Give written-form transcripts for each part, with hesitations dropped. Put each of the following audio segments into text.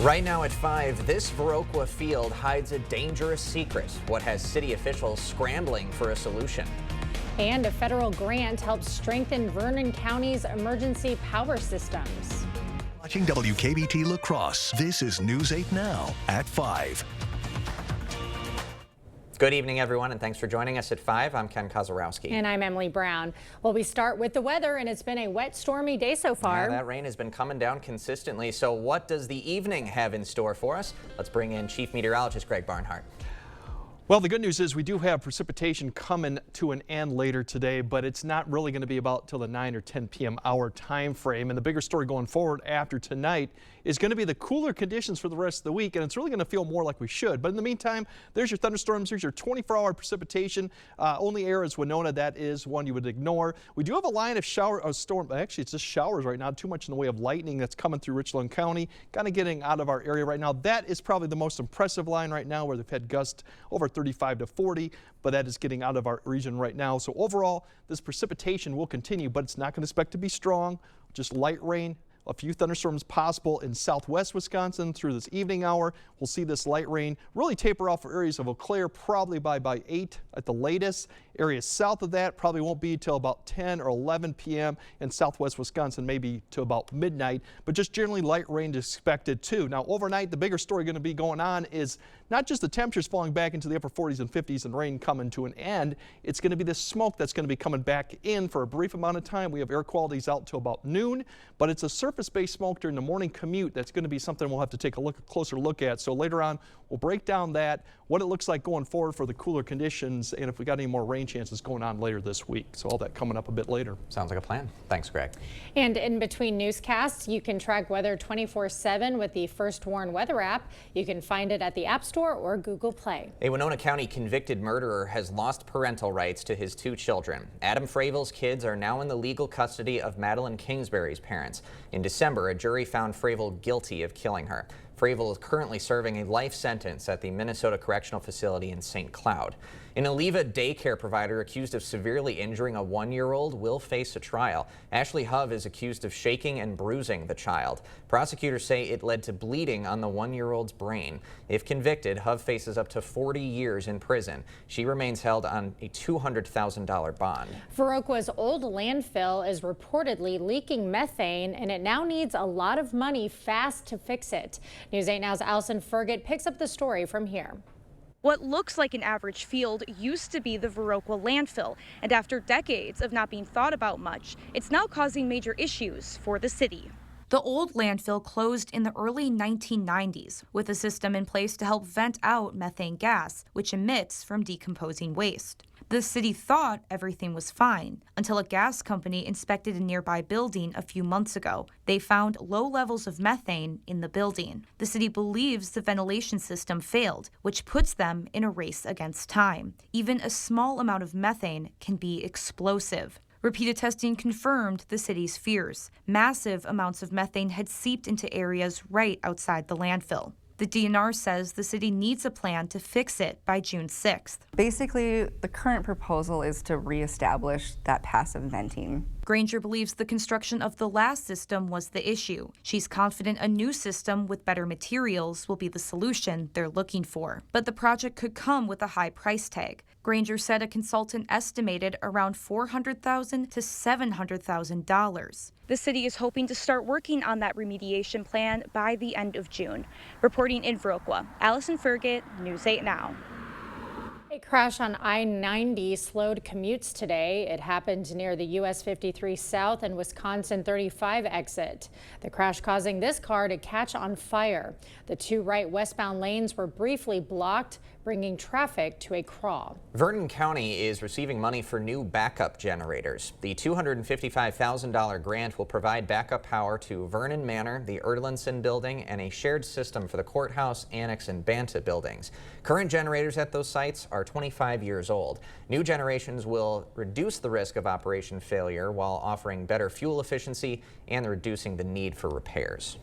Right now at 5, this Viroqua field hides a dangerous secret. What has city officials scrambling for a solution? And a federal grant helps strengthen Vernon County's emergency power systems. Watching WKBT La Crosse, this is News 8 Now at 5. Good evening, everyone, and thanks for joining us at 5. I'm Ken Kozarowski. And I'm Emily Brown. Well, we start with the weather, and it's been a wet, stormy day so far. Yeah, that rain has been coming down consistently. So what does the evening have in store for us? Let's bring in Chief Meteorologist Greg Barnhart. Well, the good news is we do have precipitation coming to an end later today, but it's not really going to be about till the 9 or 10 p.m. hour time frame. And the bigger story going forward after tonight is going to be the cooler conditions for the rest of the week, and it's really going to feel more like we should. But in the meantime, there's your thunderstorms. There's your 24-hour precipitation. Only area is Winona. That is one you would ignore. We do have a line of storm. Actually, it's just showers right now. Too much in the way of lightning that's coming through Richland County, kind of getting out of our area right now. That is probably the most impressive line right now, where they've had gusts over 35 to 40, but that is getting out of our region right now. So overall, this precipitation will continue, but it's not going to expect to be strong. Just light rain. A few thunderstorms possible in southwest Wisconsin through this evening hour. We'll see this light rain really taper off for areas of Eau Claire probably by 8 at the latest. Areas south of that probably won't be till about 10 or 11 p.m. in southwest Wisconsin, maybe to about midnight, but just generally light rain is expected too. Now overnight, the bigger story going to be going on is not just the temperatures falling back into the upper 40s and 50s and rain coming to an end. It's going to be the smoke that's going to be coming back in for a brief amount of time. We have air qualities out till about noon, but it's a surface-based smoke during the morning commute that's going to be something we'll have to take a closer look at. So later on, we'll break down that, what it looks like going forward for the cooler conditions, and if we got any more rain chances going on later this week. So all that coming up a bit later. Sounds like a plan. Thanks, Greg. And in between newscasts, you can track weather 24/7 with the First Warn Weather app. You can find it at the App Store or Google Play. A Winona County convicted murderer has lost parental rights to his 2 children. Adam Fravel's kids are now in the legal custody of Madeline Kingsbury's parents. In December, a jury found Fravel guilty of killing her. Fravel is currently serving a life sentence at the Minnesota Correctional Facility in St. Cloud. An Oliva daycare provider accused of severely injuring a 1-year-old will face a trial. Ashley Hove is accused of shaking and bruising the child. Prosecutors say it led to bleeding on the 1-year-old's brain. If convicted, Hove faces up to 40 years in prison. She remains held on a $200,000 bond. Viroqua's old landfill is reportedly leaking methane, and it now needs a lot of money fast to fix it. News 8 Now's Allison Fergit picks up the story from here. What looks like an average field used to be the Viroqua landfill, and after decades of not being thought about much, it's now causing major issues for the city. The old landfill closed in the early 1990s with a system in place to help vent out methane gas, which emits from decomposing waste. The city thought everything was fine until a gas company inspected a nearby building a few months ago. They found low levels of methane in the building. The city believes the ventilation system failed, which puts them in a race against time. Even a small amount of methane can be explosive. Repeated testing confirmed the city's fears. Massive amounts of methane had seeped into areas right outside the landfill. The DNR says the city needs a plan to fix it by June 6th. Basically, the current proposal is to reestablish that passive venting. Granger believes the construction of the last system was the issue. She's confident a new system with better materials will be the solution they're looking for. But the project could come with a high price tag. Granger said a consultant estimated around $400,000 to $700,000. The city is hoping to start working on that remediation plan by the end of June. Reporting in Viroqua, Allison Fergit, News 8 Now. A crash on I-90 slowed commutes today. It happened near the US 53 South and Wisconsin 35 exit. The crash causing this car to catch on fire. The 2 right westbound lanes were briefly blocked, bringing traffic to a crawl. Vernon County is receiving money for new backup generators. The $255,000 grant will provide backup power to Vernon Manor, the Erlandson building, and a shared system for the courthouse, annex, and Banta buildings. Current generators at those sites are 25 years old. New generations will reduce the risk of operation failure while offering better fuel efficiency and reducing the need for repairs.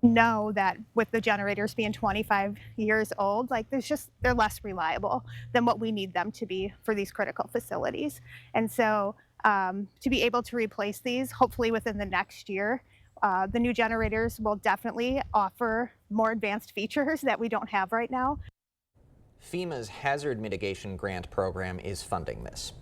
Know that with the generators being 25 years old, they're less reliable than what we need them to be for these critical facilities. And so to be able to replace these, hopefully within the next year, The new generators will definitely offer more advanced features that we don't have right now. FEMA's Hazard Mitigation Grant Program is funding this.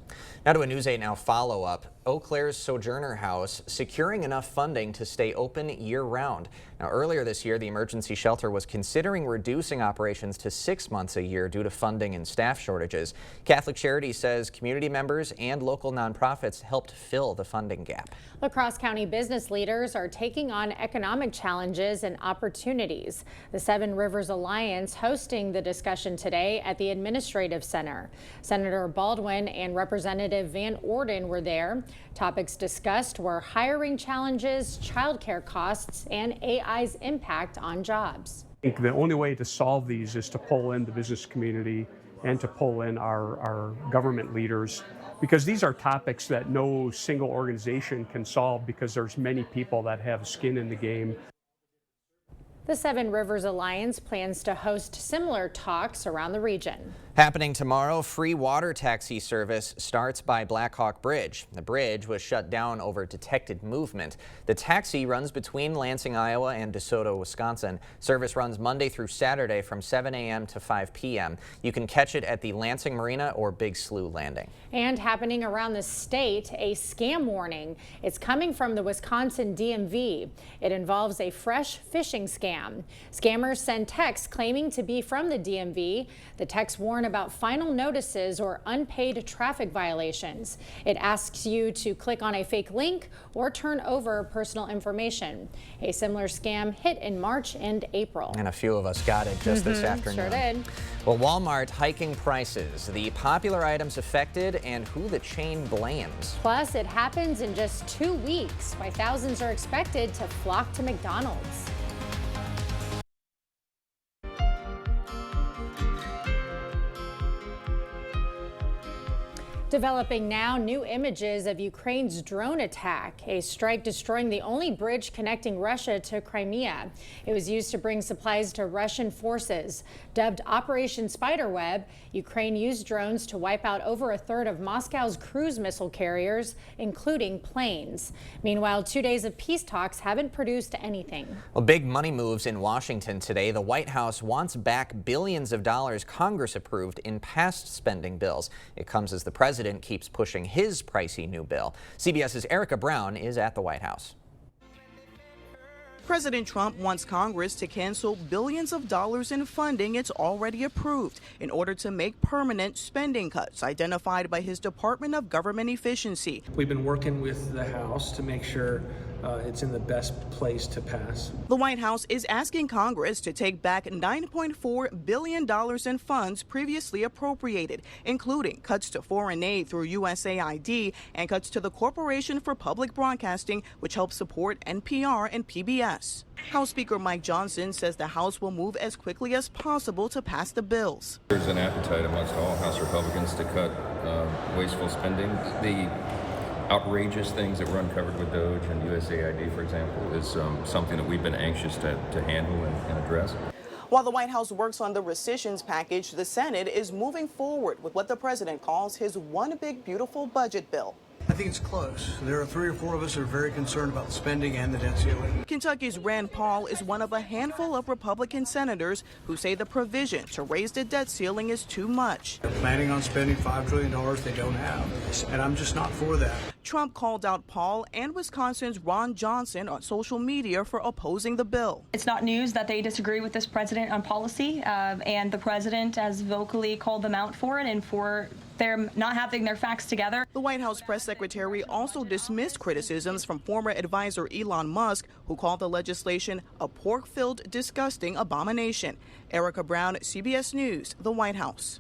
Now to a News 8 Now follow-up. Eau Claire's Sojourner House securing enough funding to stay open year-round. Now earlier this year, the emergency shelter was considering reducing operations to 6 months a year due to funding and staff shortages. Catholic Charities says community members and local nonprofits helped fill the funding gap. La Crosse County business leaders are taking on economic challenges and opportunities. The Seven Rivers Alliance hosting the discussion today at the Administrative Center. Senator Baldwin and Representative Van Orden were there. Topics discussed were hiring challenges, childcare costs, and AI's impact on jobs. I think the only way to solve these is to pull in the business community and to pull in our government leaders, because these are topics that no single organization can solve, because there's many people that have skin in the game. The Seven Rivers Alliance plans to host similar talks around the region. Happening tomorrow, free water taxi service starts by Blackhawk Bridge. The bridge was shut down over detected movement. The taxi runs between Lansing, Iowa and DeSoto, Wisconsin. Service runs Monday through Saturday from 7 a.m. to 5 p.m. You can catch it at the Lansing Marina or Big Slough Landing. And happening around the state, a scam warning. It's coming from the Wisconsin DMV. It involves a fresh phishing scam. Scammers send texts claiming to be from the DMV. The texts warn about final notices or unpaid traffic violations. It asks you to click on a fake link or turn over personal information. A similar scam hit in March and April. And a few of us got it just this afternoon. Sure did. Well, Walmart hiking prices, the popular items affected, and who the chain blames. Plus, it happens in just 2 weeks, why thousands are expected to flock to McDonald's. Developing now, new images of Ukraine's drone attack, a strike destroying the only bridge connecting Russia to Crimea. It was used to bring supplies to Russian forces. Dubbed Operation Spiderweb, Ukraine used drones to wipe out over a third of Moscow's cruise missile carriers, including planes. Meanwhile, 2 days of peace talks haven't produced anything. Well, big money moves in Washington today. The White House wants back billions of dollars Congress approved in past spending bills. It comes as the president keeps pushing his pricey new bill. CBS's Erica Brown is at the White House. President Trump wants Congress to cancel billions of dollars in funding it's already approved in order to make permanent spending cuts identified by his Department of Government Efficiency. We've been working with the House to make sure it's in the best place to pass. The White House is asking Congress to take back $9.4 billion in funds previously appropriated, including cuts to foreign aid through USAID and cuts to the Corporation for Public Broadcasting, which helps support NPR and PBS. House Speaker Mike Johnson says the House will move as quickly as possible to pass the bills. There's an appetite amongst all House Republicans to cut wasteful spending. The outrageous things that were uncovered with DOGE and USAID, for example, is something that we've been anxious to handle and address. While the White House works on the rescissions package, the Senate is moving forward with what the president calls his one big beautiful budget bill. I think it's close. There are 3 or 4 of us who are very concerned about the spending and the debt ceiling. Kentucky's Rand Paul is one of a handful of Republican senators who say the provision to raise the debt ceiling is too much. They're planning on spending $5 trillion they don't have, and I'm just not for that. Trump called out Paul and Wisconsin's Ron Johnson on social media for opposing the bill. It's not news that they disagree with this president on policy, and the president has vocally called them out for it and for their not having their facts together. The White House press secretary also dismissed criticisms from former advisor Elon Musk, who called the legislation a pork-filled, disgusting abomination. Erica Brown, CBS News, the White House.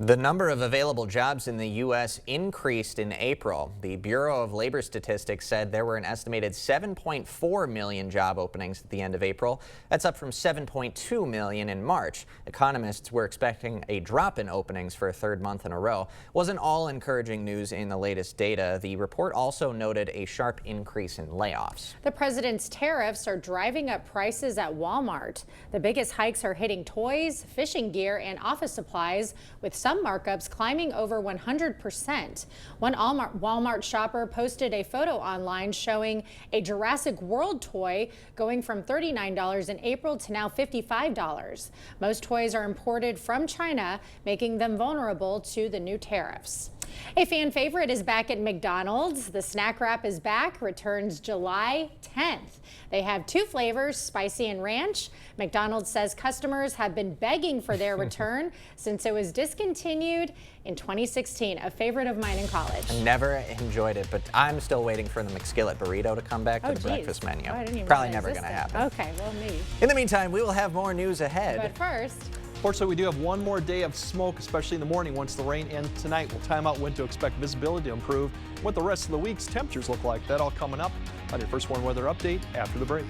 The number of available jobs in the U.S. increased in April. The Bureau of Labor Statistics said there were an estimated 7.4 million job openings at the end of April. That's up from 7.2 million in March. Economists were expecting a drop in openings for a third month in a row. Wasn't all encouraging news in the latest data. The report also noted a sharp increase in layoffs. The president's tariffs are driving up prices at Walmart. The biggest hikes are hitting toys, fishing gear, and office supplies, with some some markups climbing over 100%. One Walmart shopper posted a photo online showing a Jurassic World toy going from $39 in April to now $55. Most toys are imported from China, making them vulnerable to the new tariffs. A fan favorite is back at McDonald's. The snack wrap is back, returns July 10th. They have 2 flavors, spicy and ranch. McDonald's says customers have been begging for their return since it was discontinued in 2016, a favorite of mine in college. I never enjoyed it, but I'm still waiting for the McSkillet burrito to come back to the breakfast menu. Oh, I didn't even Probably realize never this going to thing. happen. Okay, well, maybe. In the meantime, we will have more news ahead. But first, Fortunately, we do have one more day of smoke, especially in the morning. Once the rain ends tonight, we'll time out when to expect visibility to improve, what the rest of the week's temperatures look like. That all coming up on your First Warn Weather Update after the break.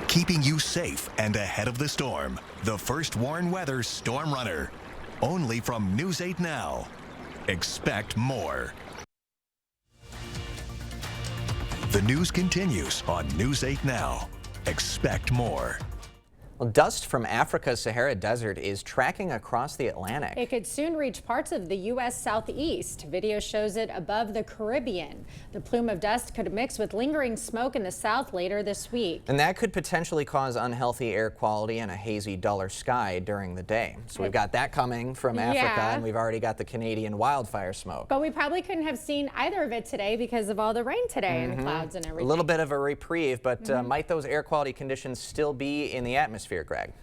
Keeping you safe and ahead of the storm. The First Warn Weather Storm Runner. Only from News 8 Now. Expect more. The news continues on News 8 Now. Expect more. Well, dust from Africa's Sahara Desert is tracking across the Atlantic. it could soon reach parts of the U.S. southeast. Video shows it above the Caribbean. The plume of dust could mix with lingering smoke in the south later this week. And that could potentially cause unhealthy air quality and a hazy, duller sky during the day. So we've got that coming from Africa, and we've already got the Canadian wildfire smoke. But we probably couldn't have seen either of it today because of all the rain today and the clouds and everything. A little bit of a reprieve, but might those air quality conditions still be in the atmosphere, Greg?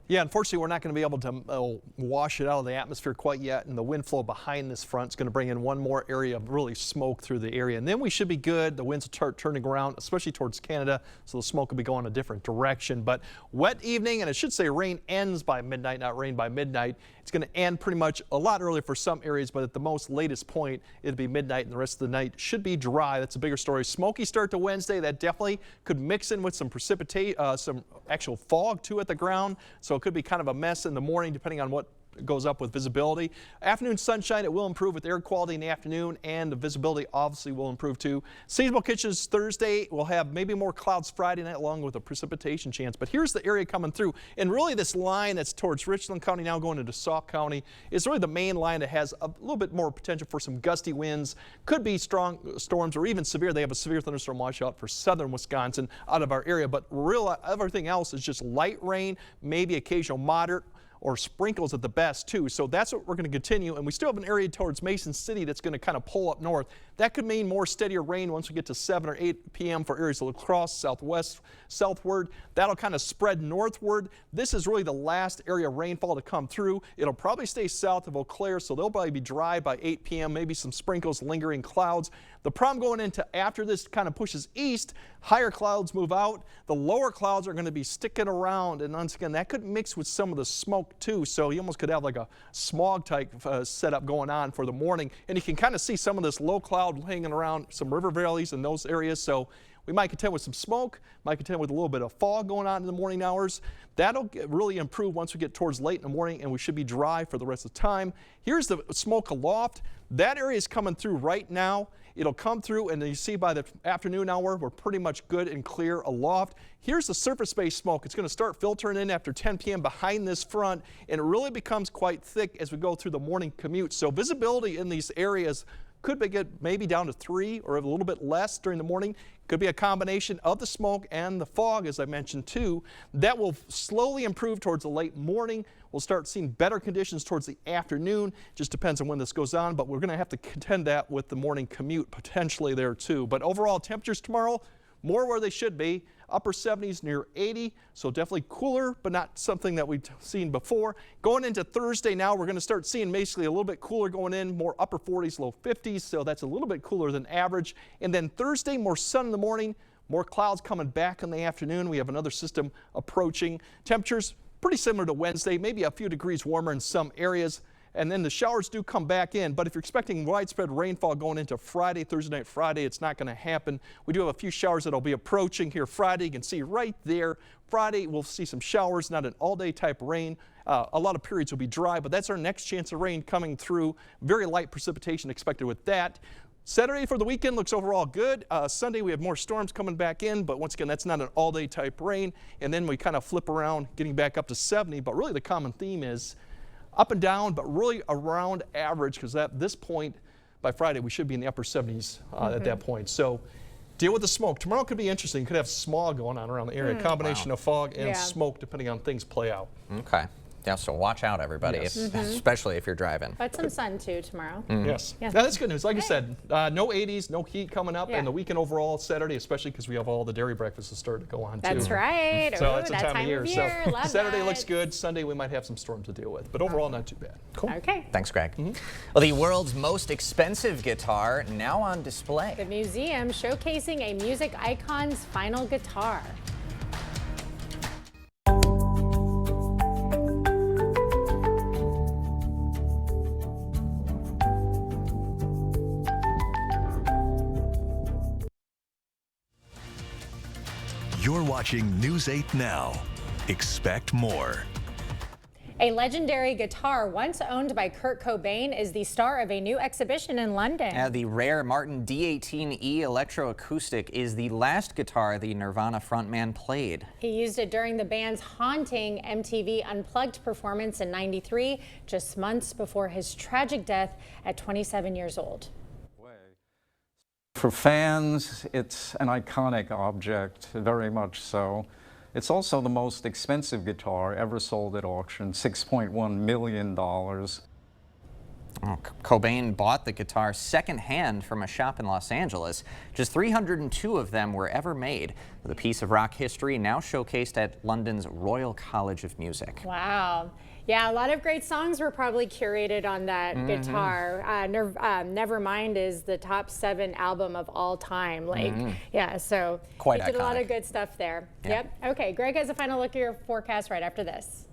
Yeah, unfortunately, we're not going to be able to wash it out of the atmosphere quite yet, and the wind flow behind this front is going to bring in one more area of really smoke through the area, and then we should be good. The winds will start turning around, especially towards Canada, so the smoke will be going a different direction. But wet evening, and it should say rain ends by midnight, not rain by midnight. It's going to end pretty much a lot earlier for some areas, but at the most latest point, it'll be midnight, and the rest of the night should be dry. That's a bigger story. Smoky start to Wednesday. That definitely could mix in with some precipitate, some actual fog too at the ground. So it could be kind of a mess in the morning, depending on what goes up with visibility. Afternoon sunshine, it will improve with air quality in the afternoon, and the visibility obviously will improve too. Seasonal conditions Thursday, we'll have maybe more clouds Friday night along with a precipitation chance. But here's the area coming through, and really this line that's towards Richland County now going into Sauk County is really the main line that has a little bit more potential for some gusty winds. Could be strong storms or even severe. They have a severe thunderstorm watch out for southern Wisconsin out of our area, but everything else is just light rain, maybe occasional moderate or sprinkles at the best too. So that's what we're going to continue, and we still have an area towards Mason City that's going to kind of pull up north. That could mean more steadier rain once we get to 7 or 8 p.m. for areas of La Crosse, southwest, southward. That'll kind of spread northward. This is really the last area of rainfall to come through. It'll probably stay south of Eau Claire, so they'll probably be dry by 8 p.m., maybe some sprinkles, lingering clouds. The problem going into after this kind of pushes east, higher clouds move out. The lower clouds are going to be sticking around, and once again, that could mix with some of the smoke too, so you almost could have like a smog type setup going on for the morning, and you can kind of see some of this low cloud hanging around some river valleys in those areas. So we might contend with some smoke, might contend with a little bit of fog going on in the morning hours. That'll really improve once we get towards late in the morning, and we should be dry for the rest of the time. Here's the smoke aloft. That area is coming through right now. It'll come through, and you see by the afternoon hour, we're pretty much good and clear aloft. Here's the surface-based smoke. It's going to start filtering in after 10 p.m. behind this front, and it really becomes quite thick as we go through the morning commute. So visibility in these areas could get maybe down to 3 or a little bit less during the morning. Could be a combination of the smoke and the fog, as I mentioned too. That will slowly improve towards the late morning. We'll start seeing better conditions towards the afternoon. Just depends on when this goes on, but we're going to have to contend that with the morning commute potentially there too. But overall temperatures tomorrow, more where they should be. Upper 70s near 80, so definitely cooler, but not something that we've seen before. Going into Thursday now, we're going to start seeing basically a little bit cooler going in, more upper 40s, low 50s, so that's a little bit cooler than average. And then Thursday, more sun in the morning, more clouds coming back in the afternoon. We have another system approaching. Temperatures pretty similar to Wednesday, maybe a few degrees warmer in some areas. And then the showers do come back in, but if you're expecting widespread rainfall going into Friday, Thursday night, Friday, it's not going to happen. We do have a few showers that'll be approaching here Friday. You can see right there. Friday, we'll see some showers, not an all-day type rain. A lot of periods will be dry, but that's our next chance of rain coming through. Very light precipitation expected with that. Saturday for the weekend looks overall good. Sunday we have more storms coming back in, but once again, that's not an all-day type rain. And then we kind of flip around, getting back up to 70, but really the common theme is up and down, but really around average, because at this point, by Friday, we should be in the upper 70s at that point. So deal with the smoke. Tomorrow could be interesting. You could have smog going on around the area, a combination of fog and smoke, depending on things play out. Okay. Yeah, so watch out, everybody, especially if you're driving. But some sun, too, tomorrow. Yes. Yeah, that's good news. Like I said, no 80s, no heat coming up, and the weekend overall Saturday, especially because we have all the dairy breakfasts to start to go on, too. That's right. So it's that time of year. So Love Saturday that. looks good. Sunday, we might have some storms to deal with, but overall, not too bad. Cool. Okay. Thanks, Greg. Well, the world's most expensive guitar now on display. The museum showcasing a music icon's final guitar. You're watching News 8 Now. Expect more. A legendary guitar once owned by Kurt Cobain is the star of a new exhibition in London. The rare Martin D18E electroacoustic is the last guitar the Nirvana frontman played. He used it during the band's haunting MTV Unplugged performance in '93, just months before his tragic death at 27 years old. For fans, it's an iconic object, very much so. It's also the most expensive guitar ever sold at auction, $6.1 million. Cobain bought the guitar secondhand from a shop in Los Angeles. Just 302 of them were ever made. The piece of rock history now showcased at London's Royal College of Music. Wow. Yeah, a lot of great songs were probably curated on that guitar. Nevermind is the top 7 album of all time. Yeah, so quite he did iconic. a lot of good stuff there. Yep. Okay, Greg has a final look at your forecast right after this.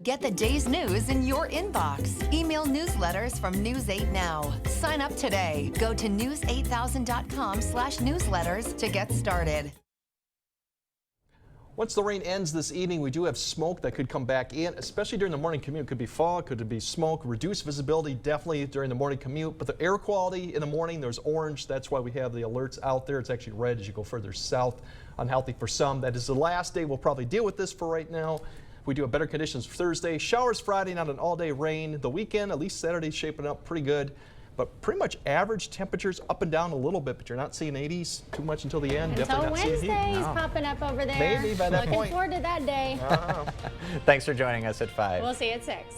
Get the day's news in your inbox. Email newsletters from News 8 Now. Sign up today. Go to news8000.com/newsletters to get started. Once the rain ends this evening, we do have smoke that could come back in, especially during the morning commute. Could be fog, could be smoke, reduced visibility definitely during the morning commute. But the air quality in the morning, there's orange. That's why we have the alerts out there. It's actually red as you go further south. Unhealthy for some. That is the last day we'll probably deal with this for right now. We do have better conditions for Thursday. Showers Friday, not an all-day rain. The weekend, at least Saturday's shaping up pretty good. But pretty much average temperatures up and down a little bit, but you're not seeing 80s too much until the end. Until Definitely not Wednesday, seeing heat. he's popping up over there. Maybe by that Looking point. forward to that day. Thanks for joining us at 5. We'll see you at 6.